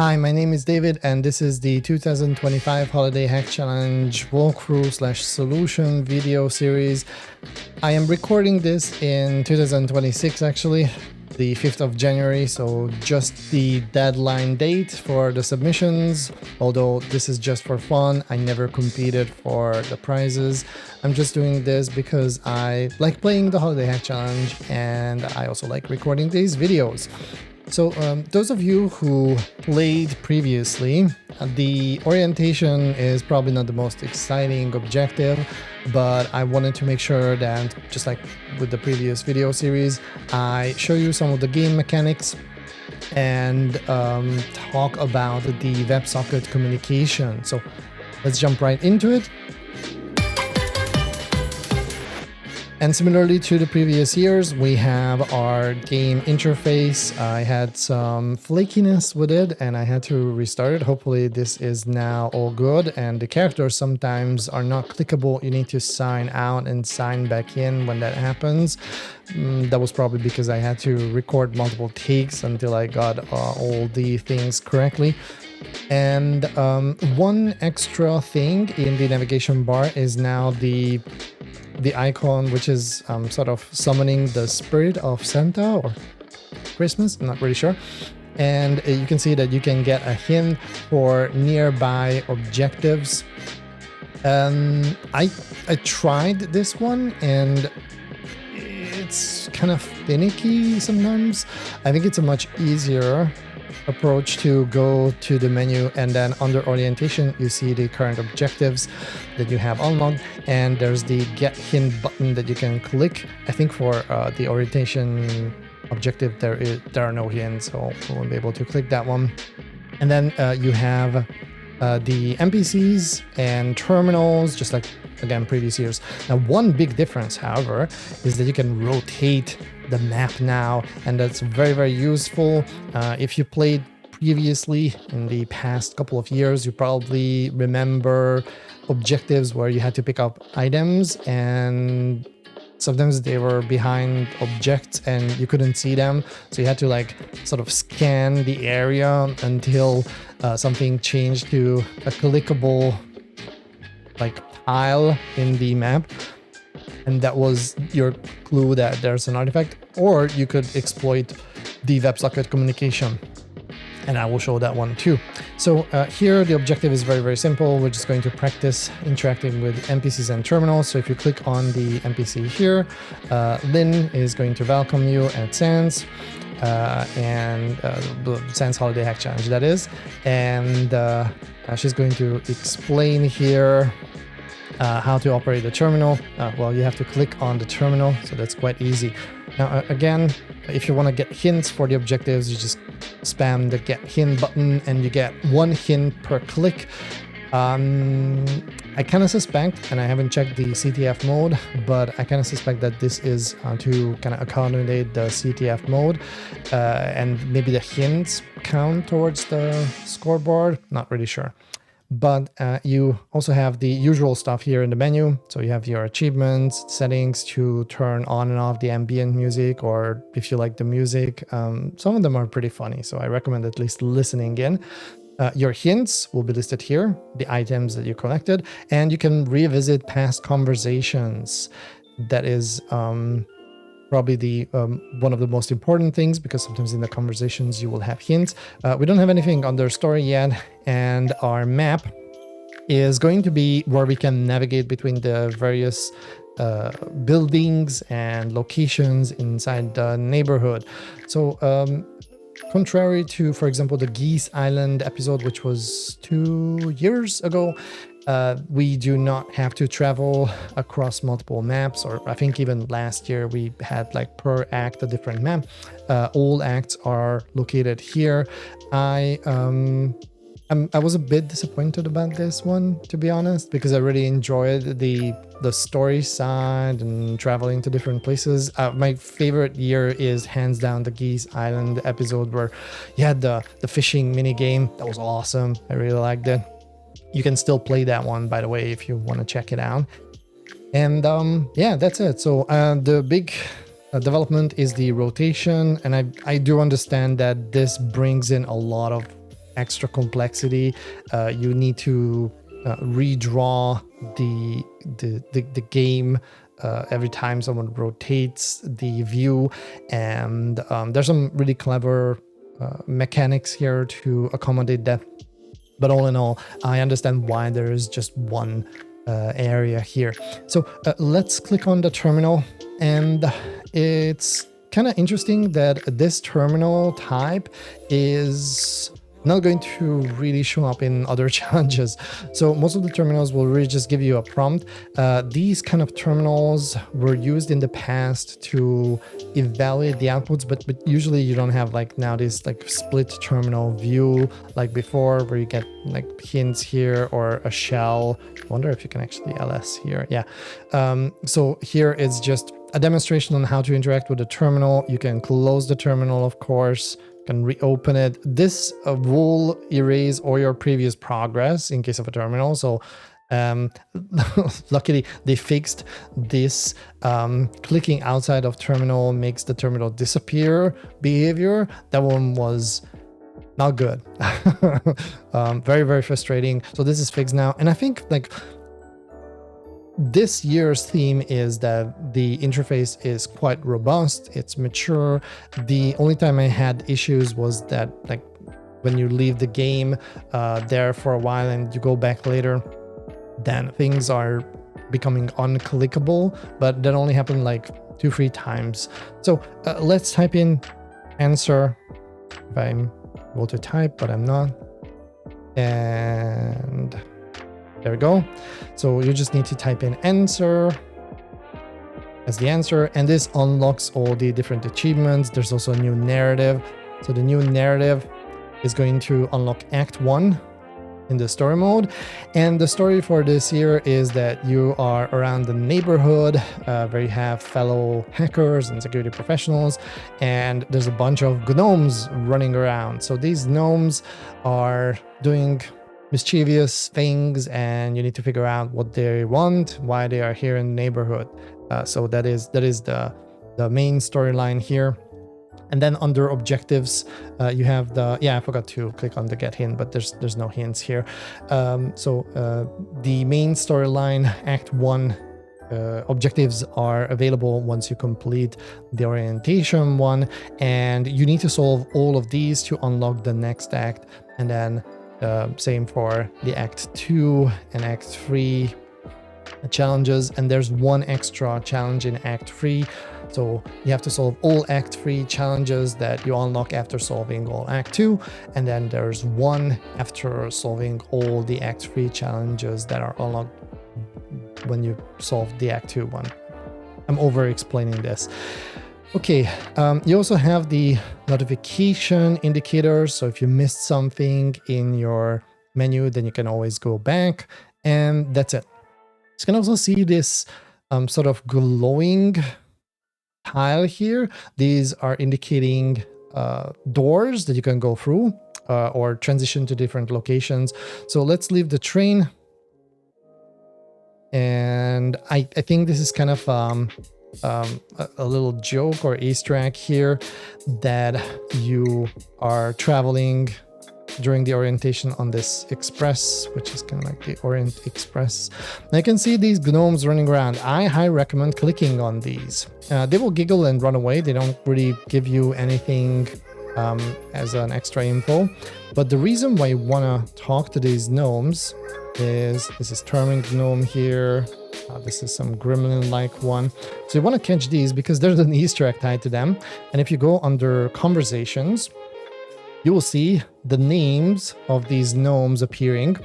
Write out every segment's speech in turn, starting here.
Hi, my name is David, and this is the 2025 Holiday Hack Challenge walkthrough/solution video series. I am recording this in 2026, actually, the 5th of January, so just the deadline date for the submissions. Although this is just for fun, I never competed for the prizes. I'm just doing this because I like playing the Holiday Hack Challenge, and I also like recording these videos. So those of you who played previously, the orientation is probably not the most exciting objective, but I wanted to make sure that, just like with the previous video series, I show you some of the game mechanics and talk about the WebSocket communication. So let's jump right into it. And similarly to the previous years, we have our game interface. I had some flakiness with it and I had to restart it. Hopefully this is now all good, and the characters sometimes are not clickable. You need to sign out and sign back in when that happens. That was probably because I had to record multiple takes until I got all the things correctly. And one extra thing in the navigation bar is now the icon, which is sort of summoning the spirit of Santa or Christmas, I'm not really sure. And you can see that you can get a hint for nearby objectives. I tried this one and it's kind of finicky sometimes. I think it's a much easier approach to go to the menu, and then under orientation you see the current objectives that you have unlocked, and there's the get hint button that you can click. I think for the orientation objective there are no hints, so we won't be able to click that one. And then you have the NPCs and terminals, just like again previous years. Now one big difference, however, is that you can rotate the map now, and that's very, very useful. If you played previously in the past couple of years, you probably remember objectives where you had to pick up items and sometimes they were behind objects and you couldn't see them, so you had to like sort of scan the area until something changed to a clickable like tile in the map, and that was your clue that there's an artifact. Or you could exploit the WebSocket communication, and I will show that one too. So here the objective is very, very simple. We're just going to practice interacting with NPCs and terminals. So if you click on the NPC here, Lynn is going to welcome you at SANS, and the SANS Holiday Hack Challenge, that is. And she's going to explain here how to operate the terminal. Well, you have to click on the terminal, so that's quite easy. Now, again, if you want to get hints for the objectives, you just spam the get hint button and you get one hint per click. I kind of suspect, and I haven't checked the CTF mode, but I kind of suspect that this is to kind of accommodate the CTF mode, and maybe the hints count towards the scoreboard, not really sure. But you also have the usual stuff here in the menu. So you have your achievements, settings to turn on and off the ambient music, or if you like the music. Some of them are pretty funny, so I recommend at least listening in. Your hints will be listed here, the items that you collected, and you can revisit past conversations. That is probably the one of the most important things, because sometimes in the conversations you will have hints. We don't have anything under story yet, and our map is going to be where we can navigate between the various buildings and locations inside the neighborhood. So contrary to, for example, the Geese Island episode, which was 2 years ago, we do not have to travel across multiple maps, or I think even last year we had like per act a different map. All acts are located here. I was a bit disappointed about this one, to be honest, because I really enjoyed the story side and traveling to different places. My favorite year is hands down the Geese Island episode, where you had the fishing mini game. That was awesome. I really liked it. You can still play that one, by the way, if you want to check it out. And yeah, that's it. So the big development is the rotation, and I do understand that this brings in a lot of extra complexity. You need to redraw the game every time someone rotates the view, and there's some really clever mechanics here to accommodate that. But all in all, I understand why there is just one area here. So let's click on the terminal, and it's kind of interesting that this terminal type is not going to really show up in other challenges. So most of the terminals will really just give you a prompt. These kind of terminals were used in the past to evaluate the outputs, but usually you don't have like now this like split terminal view like before, where you get like hints here or a shell. I wonder if you can actually ls here. Yeah. So here is just a demonstration on how to interact with the terminal. You can close the terminal, of course, can reopen it. This will erase all your previous progress in case of a terminal. So luckily they fixed this clicking outside of terminal makes the terminal disappear behavior. That one was not good. Very, very frustrating. So this is fixed now. And I think like this year's theme is that the interface is quite robust, it's mature. The only time I had issues was that like when you leave the game there for a while and you go back later, then things are becoming unclickable, but that only happened like 2-3 times. So let's type in answer if I'm able to type, but I'm not. And there we go. So you just need to type in answer as the answer, and this unlocks all the different achievements. There's also a new narrative. So the new narrative is going to unlock Act 1 in the story mode. And the story for this year is that you are around the neighborhood where you have fellow hackers and security professionals, and there's a bunch of gnomes running around. So these gnomes are doing mischievous things, and you need to figure out what they want, why they are here in the neighborhood. So that is the main storyline here. And then under objectives, you have I forgot to click on the get hint, but there's no hints here. So the main storyline, Act 1 objectives are available once you complete the orientation one, and you need to solve all of these to unlock the next act. And then same for the Act 2 and Act 3 challenges, and there's one extra challenge in Act 3. So you have to solve all Act 3 challenges that you unlock after solving all Act 2, and then there's one after solving all the Act 3 challenges that are unlocked when you solve the Act 2 one. I'm over explaining this. Okay, you also have the notification indicators. So if you missed something in your menu, then you can always go back, and that's it. You can also see this sort of glowing tile here. These are indicating doors that you can go through or transition to different locations. So let's leave the train. And I think this is kind of a little joke or Easter egg here, that you are traveling during the orientation on this express, which is kind of like the Orient Express. And I can see these gnomes running around. I highly recommend clicking on these. They will giggle and run away. They don't really give you anything as an extra info. But the reason why you want to talk to these gnomes is, this is Terming gnome here. This is some gremlin-like one. So you want to catch these because there's an Easter egg tied to them. And if you go under conversations, you will see the names of these gnomes appearing.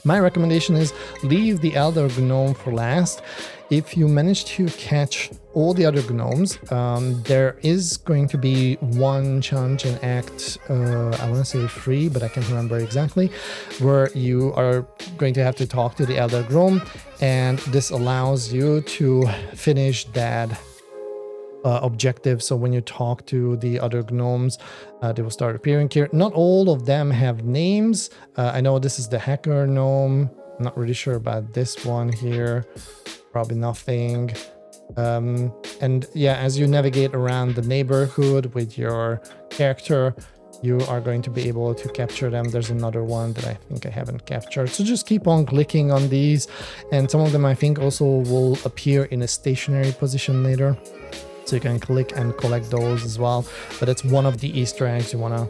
My recommendation is leave the elder gnome for last. If you manage to catch all the other gnomes, there is going to be one challenge in Act, I want to say 3, but I can't remember exactly, where you are going to have to talk to the elder gnome, and this allows you to finish that objective. So when you talk to the other gnomes, they will start appearing here. Not all of them have names. I know this is the hacker gnome. I'm not really sure about this one here. Probably nothing. And yeah, as you navigate around the neighborhood with your character, you are going to be able to capture them. There's another one that I think I haven't captured. So just keep on clicking on these, and some of them I think also will appear in a stationary position later. So you can click and collect those as well. But that's one of the Easter eggs you want to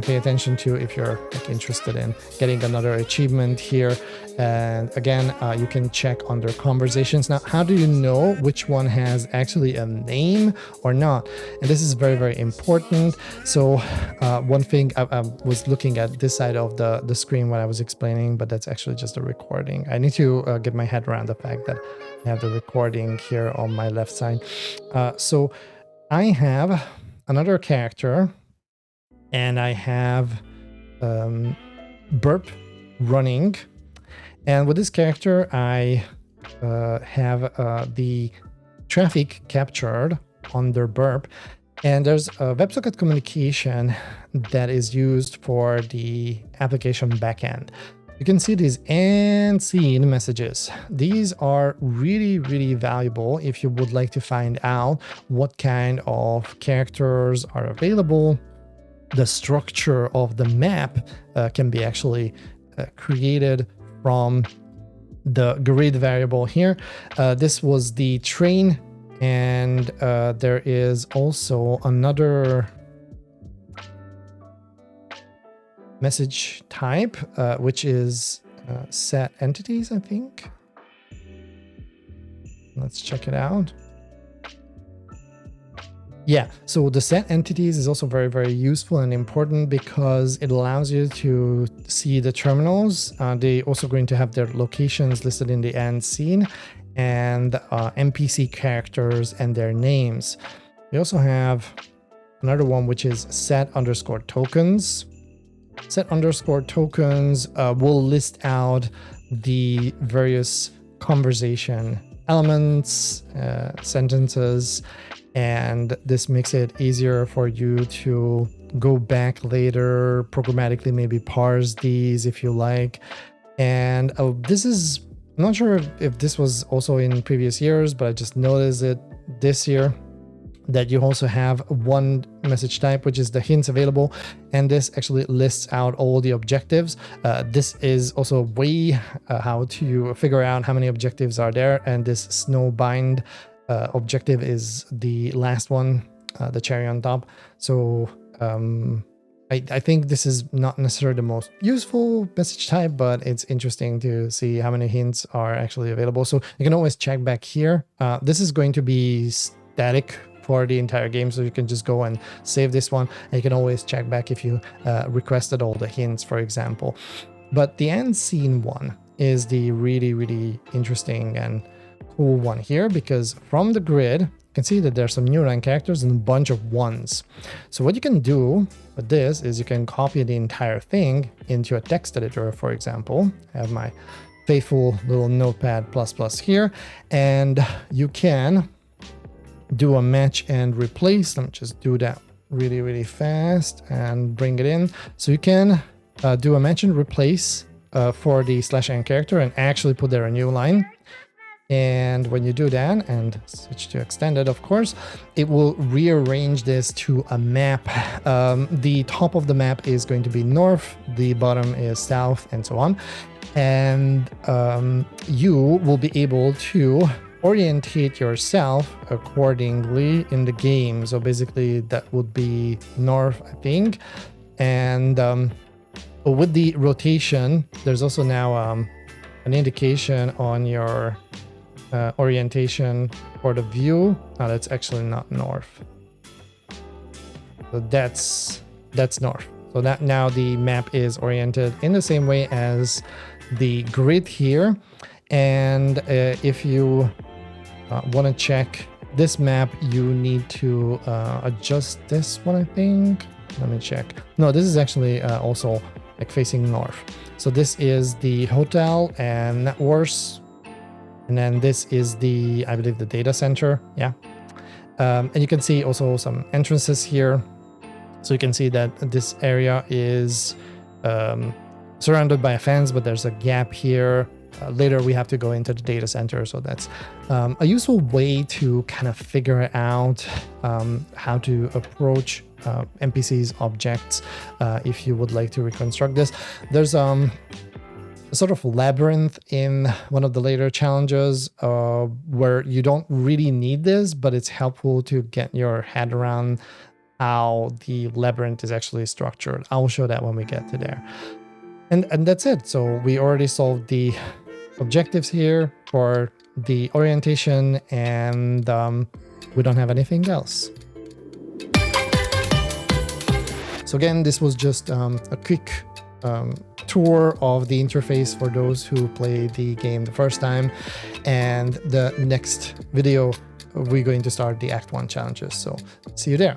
pay attention to if you're like interested in getting another achievement here. And again, you can check under conversations. Now, how do you know which one has actually a name or not? And this is very, very important. So one thing, I was looking at this side of the screen when I was explaining, but that's actually just a recording. I need to get my head around the fact that I have the recording here on my left side. So I have another character, and I have Burp running. And with this character, I have the traffic captured under Burp. And there's a WebSocket communication that is used for the application backend. You can see these and scene messages. These are really, really valuable if you would like to find out what kind of characters are available. The structure of the map can be actually created from the grid variable here. This was the train, and there is also another message type, which is set entities, I think. Let's check it out. Yeah, so the set entities is also very, very useful and important because it allows you to see the terminals. They also going to have their locations listed in the end scene, and NPC characters and their names. We also have another one, which is set_tokens. Set_tokens will list out the various conversation elements, sentences, and this makes it easier for you to go back later, programmatically maybe parse these if you like. And this is, I'm not sure if this was also in previous years, but I just noticed it this year, that you also have one message type, which is the hints available, and this actually lists out all the objectives. This is also a way how to figure out how many objectives are there, and this snowbind objective is the last one, the cherry on top. So I think this is not necessarily the most useful message type, but it's interesting to see how many hints are actually available. So you can always check back here. This is going to be static for the entire game, so you can just go and save this one, and you can always check back if you requested all the hints, for example. But the end scene one is the really, really interesting and cool one here, because from the grid you can see that there's some new line characters and a bunch of ones. So what you can do with this is you can copy the entire thing into a text editor. For example, I have my faithful little notepad ++ here, and you can do a match and replace. Let me just do that really, really fast and bring it in. So you can do a match and replace for the /n character and actually put there a new line. And when you do that and switch to extended, of course, it will rearrange this to a map. The top of the map is going to be north, the bottom is south, and so on. And you will be able to orientate yourself accordingly in the game. So basically that would be north, I think. And with the rotation, there's also now an indication on your orientation for the view. Now that's actually not north. So that's north. So that now the map is oriented in the same way as the grid here. And if you want to check this map, you need to adjust this one, I think. Let me check. No, this is actually also like facing north. So this is the hotel and networks, and then this is the, I believe, the data center. Yeah. And you can see also some entrances here. So you can see that this area is surrounded by a fence, but there's a gap here. Later we have to go into the data center, so that's a useful way to kind of figure out how to approach NPCs, objects, if you would like to reconstruct this. There's a sort of labyrinth in one of the later challenges where you don't really need this, but it's helpful to get your head around how the labyrinth is actually structured. I'll show that when we get to there. And that's it. So we already solved the objectives here for the orientation, and we don't have anything else. So again, this was just a quick tour of the interface for those who play the game the first time. And the next video, we're going to start the Act 1 challenges. So see you there.